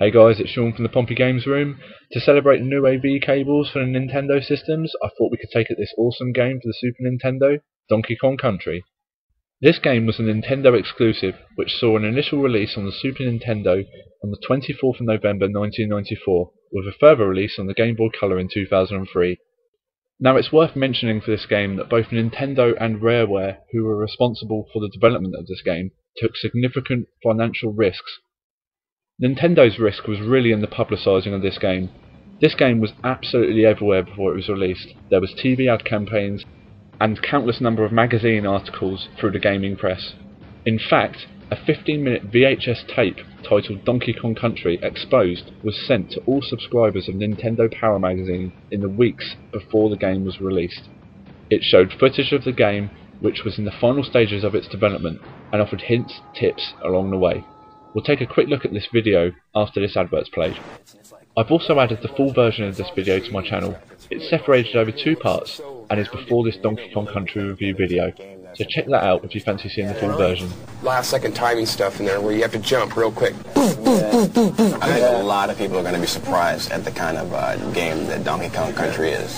Hey guys, it's Sean from the Pompey Games Room. To celebrate the new AV cables for the Nintendo systems, I thought we could take at this awesome game for the Super Nintendo, Donkey Kong Country. This game was a Nintendo exclusive, which saw an initial release on the Super Nintendo on the 24th of November 1994, with a further release on the Game Boy Color in 2003. Now it's worth mentioning for this game that both Nintendo and Rareware, who were responsible for the development of this game, took significant financial risks. Nintendo's risk was really in the publicising of this game. This game was absolutely everywhere before it was released. There was TV ad campaigns and countless number of magazine articles through the gaming press. In fact, a 15-minute VHS tape titled Donkey Kong Country Exposed was sent to all subscribers of Nintendo Power magazine in the weeks before the game was released. It showed footage of the game, which was in the final stages of its development, and offered hints, tips along the way. We'll take a quick look at this video after this advert's played. I've also added the full version of this video to my channel. It's separated over two parts and is before this Donkey Kong Country review video. So check that out if you fancy seeing the full version. Last second timing stuff in there where you have to jump real quick. I think a lot of people are going to be surprised at the kind of game that Donkey Kong Country is.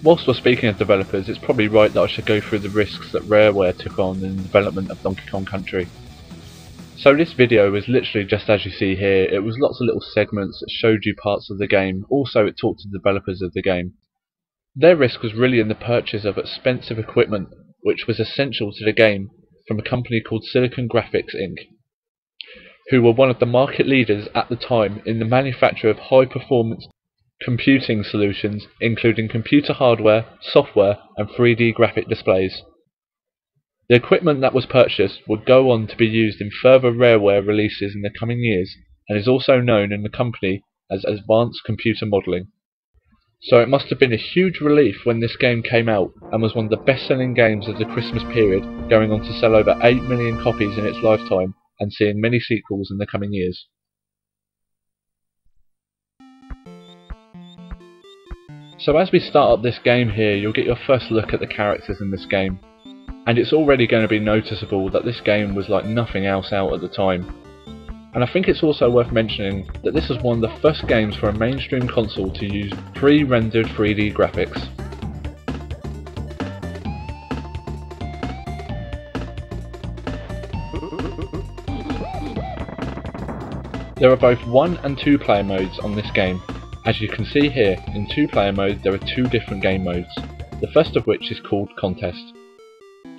Whilst we're speaking of developers, it's probably right that I should go through the risks that Rareware took on in the development of Donkey Kong Country. So this video was literally just as you see here. It was lots of little segments that showed you parts of the game. Also it talked to the developers of the game. Their risk was really in the purchase of expensive equipment which was essential to the game from a company called Silicon Graphics Inc., who were one of the market leaders at the time in the manufacture of high performance computing solutions, including computer hardware, software and 3D graphic displays. The equipment that was purchased would go on to be used in further Rareware releases in the coming years and is also known in the company as Advanced Computer Modeling. So it must have been a huge relief when this game came out and was one of the best-selling games of the Christmas period, going on to sell over 8 million copies in its lifetime and seeing many sequels in the coming years. So as we start up this game here, you'll get your first look at the characters in this game, and it's already going to be noticeable that this game was like nothing else out at the time. And I think it's also worth mentioning that this was one of the first games for a mainstream console to use pre-rendered 3D graphics. There are both 1 and 2 player modes on this game. As you can see here, in 2-player mode there are 2 different game modes, the first of which is called Contest.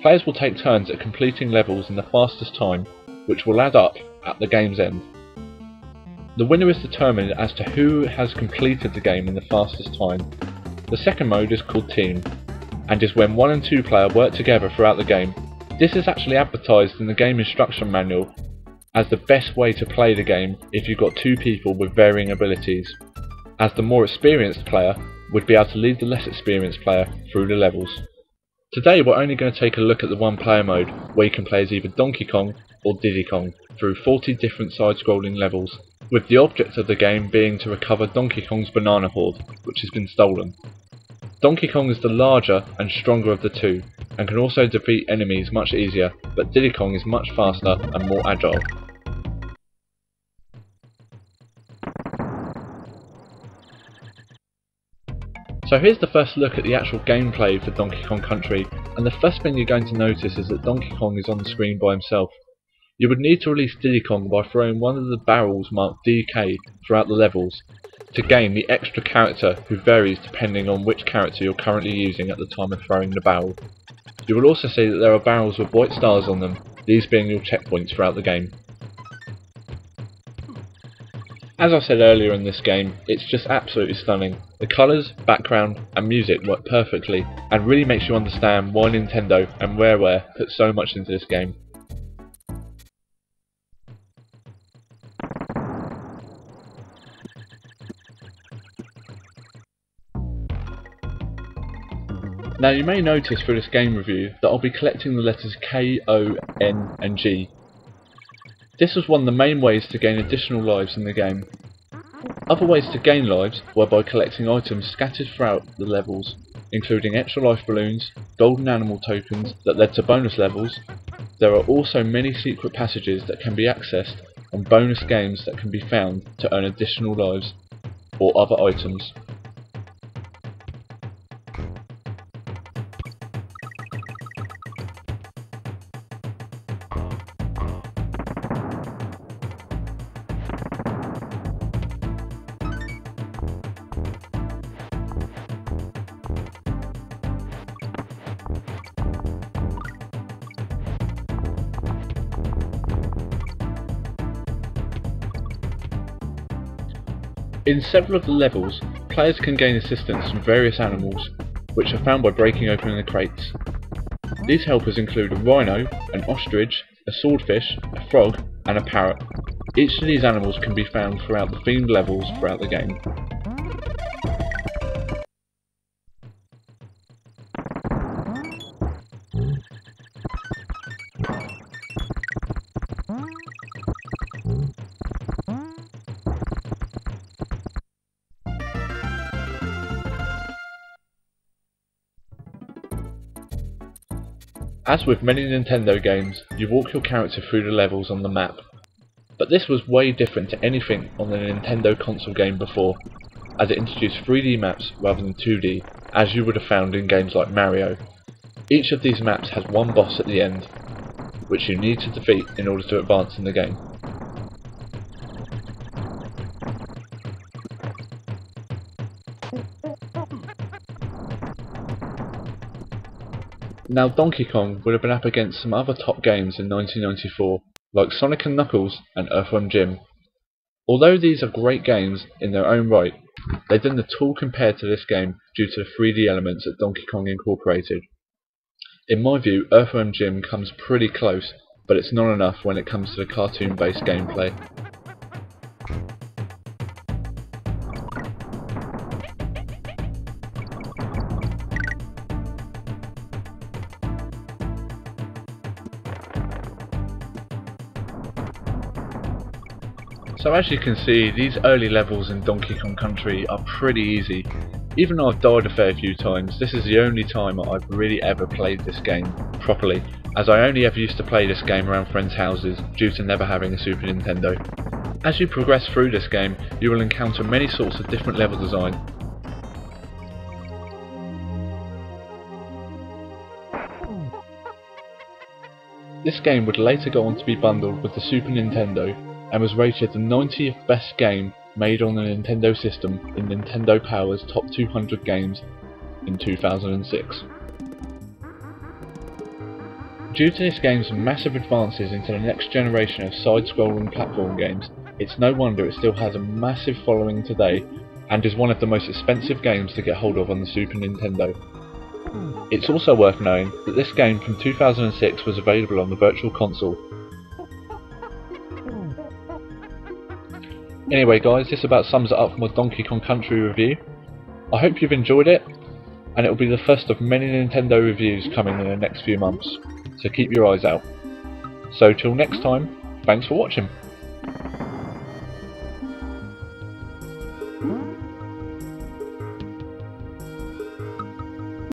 Players will take turns at completing levels in the fastest time, which will add up at the game's end. The winner is determined as to who has completed the game in the fastest time. The second mode is called Team, and is when 1 and 2 player work together throughout the game. This is actually advertised in the game instruction manual as the best way to play the game if you've got 2 people with varying abilities, as the more experienced player would be able to lead the less experienced player through the levels. Today we're only going to take a look at the 1-player mode, where you can play as either Donkey Kong or Diddy Kong through 40 different side-scrolling levels, with the object of the game being to recover Donkey Kong's banana hoard, which has been stolen. Donkey Kong is the larger and stronger of the two, and can also defeat enemies much easier, but Diddy Kong is much faster and more agile. So here's the first look at the actual gameplay for Donkey Kong Country, and the first thing you're going to notice is that Donkey Kong is on the screen by himself. You would need to release Diddy Kong by throwing one of the barrels marked DK throughout the levels, to gain the extra character who varies depending on which character you're currently using at the time of throwing the barrel. You will also see that there are barrels with white stars on them, these being your checkpoints throughout the game. As I said earlier in this game, it's just absolutely stunning. The colours, background and music work perfectly and really makes you understand why Nintendo and Rareware put so much into this game. Now you may notice through this game review that I'll be collecting the letters K, O, N and G. This was one of the main ways to gain additional lives in the game. Other ways to gain lives were by collecting items scattered throughout the levels. including extra life balloons, golden animal tokens that led to bonus levels. There are also many secret passages that can be accessed and bonus games that can be found to earn additional lives or other items. In several of the levels, players can gain assistance from various animals, which are found by breaking open the crates. These helpers include a rhino, an ostrich, a swordfish, a frog, and a parrot. Each of these animals can be found throughout the themed levels throughout the game. As with many Nintendo games, you walk your character through the levels on the map. But this was way different to anything on the Nintendo console game before, as it introduced 3D maps rather than 2D, as you would have found in games like Mario. Each of these maps has one boss at the end, which you need to defeat in order to advance in the game. Now, Donkey Kong would have been up against some other top games in 1994, like Sonic & Knuckles and Earthworm Jim. Although these are great games in their own right, they didn't at all compare to this game due to the 3D elements that Donkey Kong incorporated. In my view, Earthworm Jim comes pretty close, but it's not enough when it comes to the cartoon-based gameplay. So as you can see, these early levels in Donkey Kong Country are pretty easy. Even though I've died a fair few times, this is the only time I've really ever played this game properly, as I only ever used to play this game around friends' houses due to never having a Super Nintendo. As you progress through this game, you will encounter many sorts of different level design. This game would later go on to be bundled with the Super Nintendo, and was rated the 90th best game made on the Nintendo system in Nintendo Power's Top 200 Games in 2006. Due to this game's massive advances into the next generation of side-scrolling platform games, it's no wonder it still has a massive following today and is one of the most expensive games to get hold of on the Super Nintendo. It's also worth knowing that this game from 2006 was available on the Virtual Console. Anyway guys, this about sums it up for my Donkey Kong Country review. I hope you've enjoyed it, and it will be the first of many Nintendo reviews coming in the next few months, so keep your eyes out. So till next time, thanks for watching.